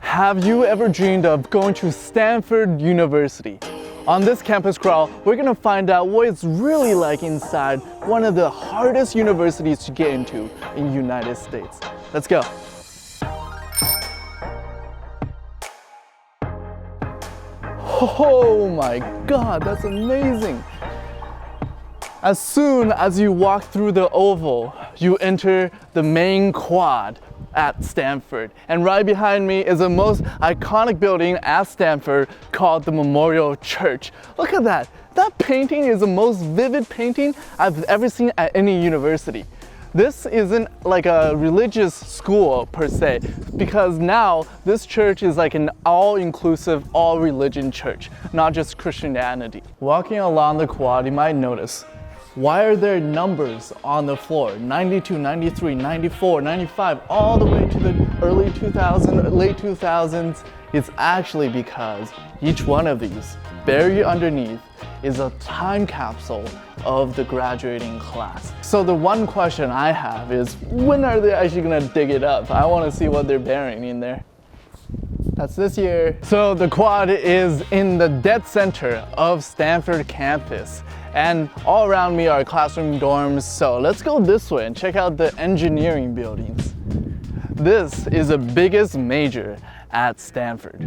Have you ever dreamed of going to Stanford University? On this campus crawl, we're gonna find out what it's really like inside one of the hardest universities to get into in the United States. Let's go. Oh my God, that's amazing. As soon as you walk through the oval, you enter the main quad at Stanford. And right behind me is the most iconic building at Stanford called the Memorial Church. Look at that. That painting is the most vivid painting I've ever seen at any university. This isn't like a religious school per se, because now this church is like an all-inclusive, all-religion church, not just Christianity. Walking along the quad, you might notice, why are there numbers on the floor? 92, 93, 94, 95, all the way to the early 2000s, late 2000s. It's actually because each one of these, buried underneath, is a time capsule of the graduating class. So the one question I have is, when are they actually gonna dig it up? I wanna see what they're burying in there. That's this year. So the quad is in the dead center of Stanford campus. And all around me are classroom dorms. So let's go this way and check out the engineering buildings. This is the biggest major at Stanford.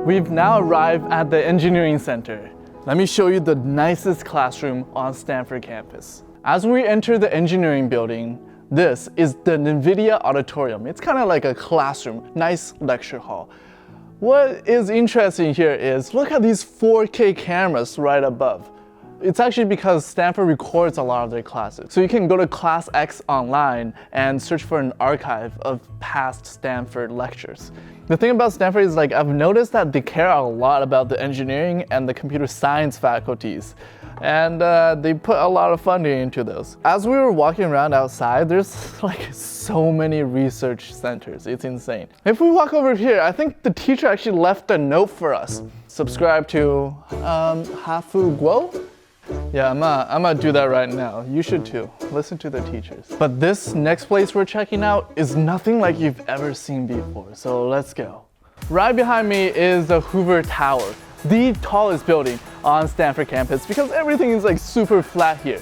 We've now arrived at the engineering center. Let me show you the nicest classroom on Stanford campus. As we enter the engineering building, this is the NVIDIA auditorium. It's kind of like a classroom, nice lecture hall. What is interesting here is, look at these 4K cameras right above. It's actually because Stanford records a lot of their classes. So you can go to ClassX online and search for an archive of past Stanford lectures. The thing about Stanford is, like, I've noticed that they care a lot about the engineering and the computer science faculties. And they put a lot of funding into those. As we were walking around outside, there's like so many research centers. It's insane. If we walk over here, I think the teacher actually left a note for us. Subscribe to Hafu Guo? Yeah, I'm gonna do that right now. You should too. Listen to the teachers. But this next place we're checking out is nothing like you've ever seen before. So let's go. Right behind me is the Hoover Tower, the tallest building on Stanford campus, because everything is like super flat here.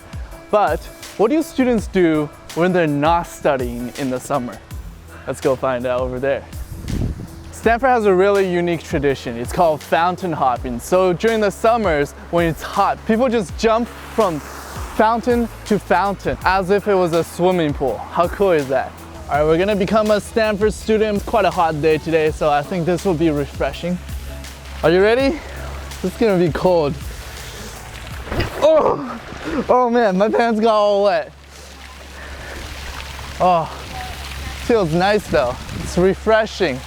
But what do students do when they're not studying in the summer? Let's go find out over there. Stanford has a really unique tradition. It's called fountain hopping. So during the summers, when it's hot, people just jump from fountain to fountain as if it was a swimming pool. How cool is that? All right, we're gonna become a Stanford student. Quite a hot day today, so I think this will be refreshing. Are you ready? It's gonna be cold. Oh man, my pants got all wet. Oh, feels nice though. It's refreshing.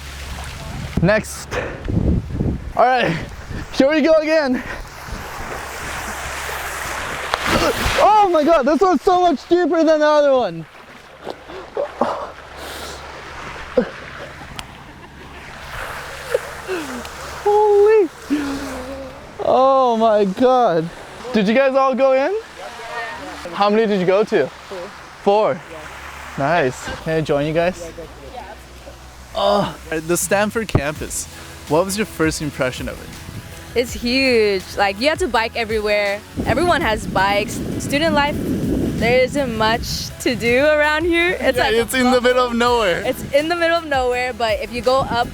Next. All right, here we go again. Oh my God, this one's so much deeper than the other one. Holy. Oh my God. Did you guys all go in? How many did you go to? Four. Nice. Can I join you guys? Oh, the Stanford campus. What was your first impression of it? It's huge. Like, you have to bike everywhere. Everyone has bikes. Student life, there isn't much to do around here. It's in the middle of nowhere. It's in the middle of nowhere, but if you go up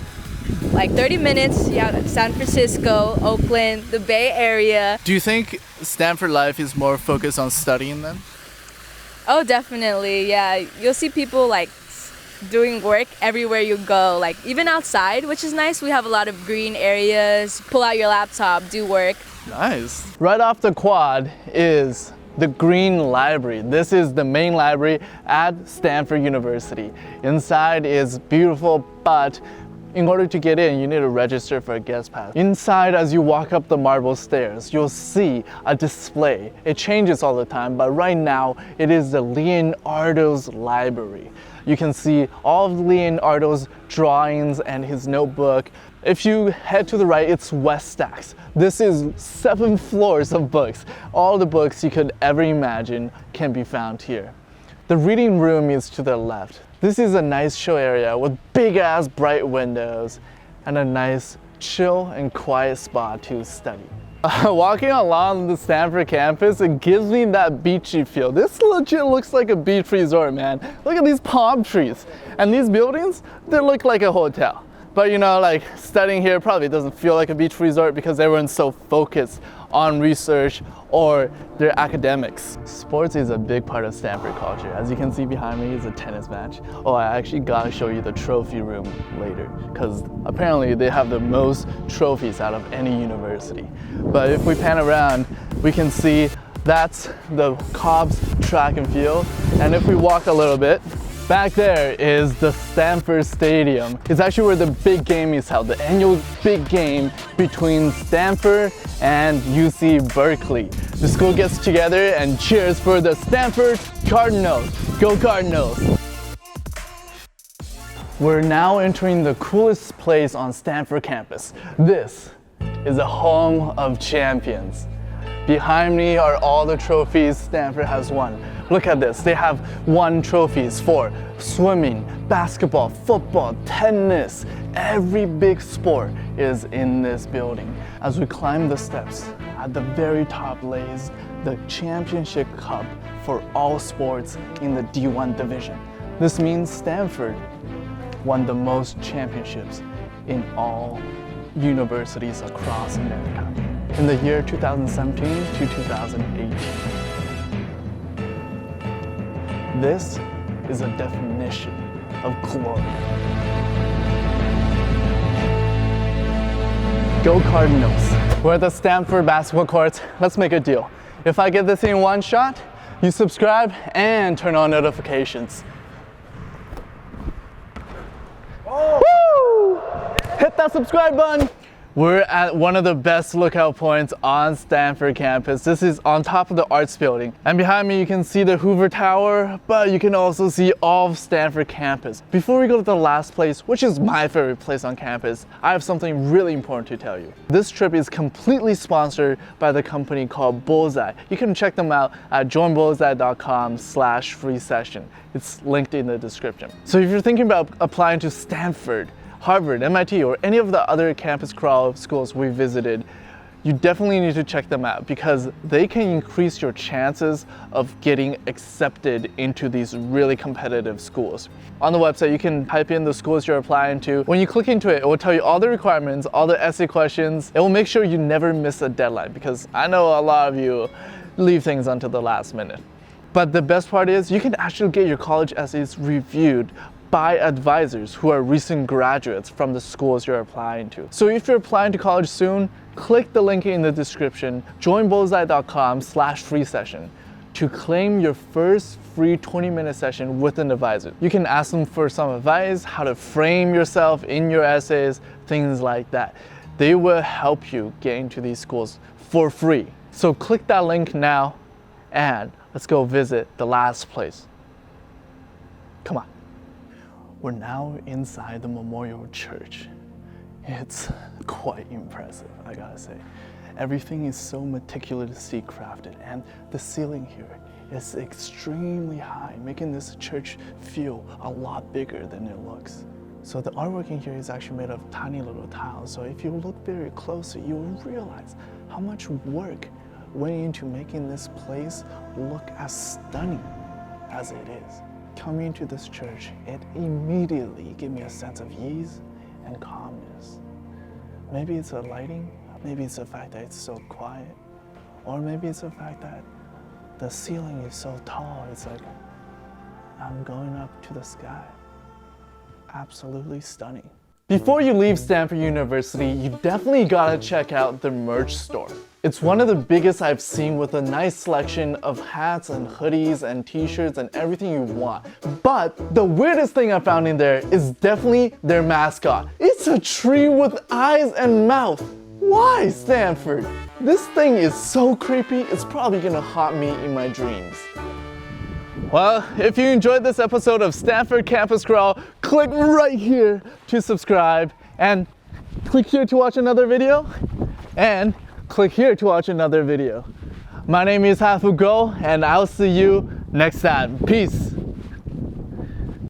like 30 minutes, you have San Francisco, Oakland, the Bay Area. Do you think Stanford life is more focused on studying then? Oh, definitely, yeah. You'll see people like doing work everywhere you go, like even outside, which is nice. We have a lot of green areas. Pull out your laptop, do work. Nice. Right off the quad is the Green Library. This is the main library at Stanford University. Inside is beautiful, but in order to get in, you need to register for a guest pass. Inside, as you walk up the marble stairs, you'll see a display. It changes all the time, but right now, it is the Leonardo's library. You can see all of Leonardo's drawings and his notebook. If you head to the right, it's West Stacks. This is 7 floors of books. All the books you could ever imagine can be found here. The reading room is to the left. This is a nice show area with big ass bright windows and a nice chill and quiet spot to study. Walking along the Stanford campus, it gives me that beachy feel. This legit looks like a beach resort, man. Look at these palm trees. And these buildings, they look like a hotel. But you know, like studying here probably doesn't feel like a beach resort because everyone's so focused on research or their academics. Sports is a big part of Stanford culture. As you can see behind me is a tennis match. Oh, I actually gotta show you the trophy room later because apparently they have the most trophies out of any university. But if we pan around, we can see that's the Cobb's track and field. And if we walk a little bit, back there is the Stanford Stadium. It's actually where the big game is held, the annual big game between Stanford and UC Berkeley. The school gets together and cheers for the Stanford Cardinals. Go Cardinals! We're now entering the coolest place on Stanford campus. This is the home of champions. Behind me are all the trophies Stanford has won. Look at this, they have won trophies for swimming, basketball, football, tennis. Every big sport is in this building. As we climb the steps, at the very top lays the championship cup for all sports in the D1 division. This means Stanford won the most championships in all universities across America in the year 2017 to 2018. This is a definition of glory. Go Cardinals! We're at the Stanford basketball courts. Let's make a deal. If I get this in one shot, you subscribe and turn on notifications. Woo! Hit that subscribe button! We're at one of the best lookout points on Stanford campus. This is on top of the arts building. And behind me you can see the Hoover Tower, but you can also see all of Stanford campus. Before we go to the last place, which is my favorite place on campus, I have something really important to tell you. This trip is completely sponsored by the company called Bullseye. You can check them out at joinbullseye.com/free session. It's linked in the description. So if you're thinking about applying to Stanford, Harvard, MIT, or any of the other campus crawl schools we visited, you definitely need to check them out because they can increase your chances of getting accepted into these really competitive schools. On the website, you can type in the schools you're applying to. When you click into it, it will tell you all the requirements, all the essay questions. It will make sure you never miss a deadline because I know a lot of you leave things until the last minute. But the best part is you can actually get your college essays reviewed by advisors who are recent graduates from the schools you're applying to. So if you're applying to college soon, click the link in the description, joinbullseye.com/free session to claim your first free 20-minute session with an advisor. You can ask them for some advice, how to frame yourself in your essays, things like that. They will help you get into these schools for free. So click that link now and let's go visit the last place. Come on. We're now inside the Memorial Church. It's quite impressive, I gotta say. Everything is so meticulously crafted and the ceiling here is extremely high, making this church feel a lot bigger than it looks. So the artwork in here is actually made of tiny little tiles. So if you look very closely, you will realize how much work went into making this place look as stunning as it is. Coming to this church, it immediately gave me a sense of ease and calmness. Maybe it's the lighting, maybe it's the fact that it's so quiet, or maybe it's the fact that the ceiling is so tall, it's like I'm going up to the sky. Absolutely stunning. Before you leave Stanford University, you definitely gotta check out the merch store. It's one of the biggest I've seen with a nice selection of hats and hoodies and t-shirts and everything you want. But the weirdest thing I found in there is definitely their mascot. It's a tree with eyes and mouth. Why, Stanford? This thing is so creepy, it's probably gonna haunt me in my dreams. Well, if you enjoyed this episode of Stanford Campus Crawl, click right here to subscribe and click here to watch another video and click here to watch another video. My name is Hafu and I'll see you next time. Peace.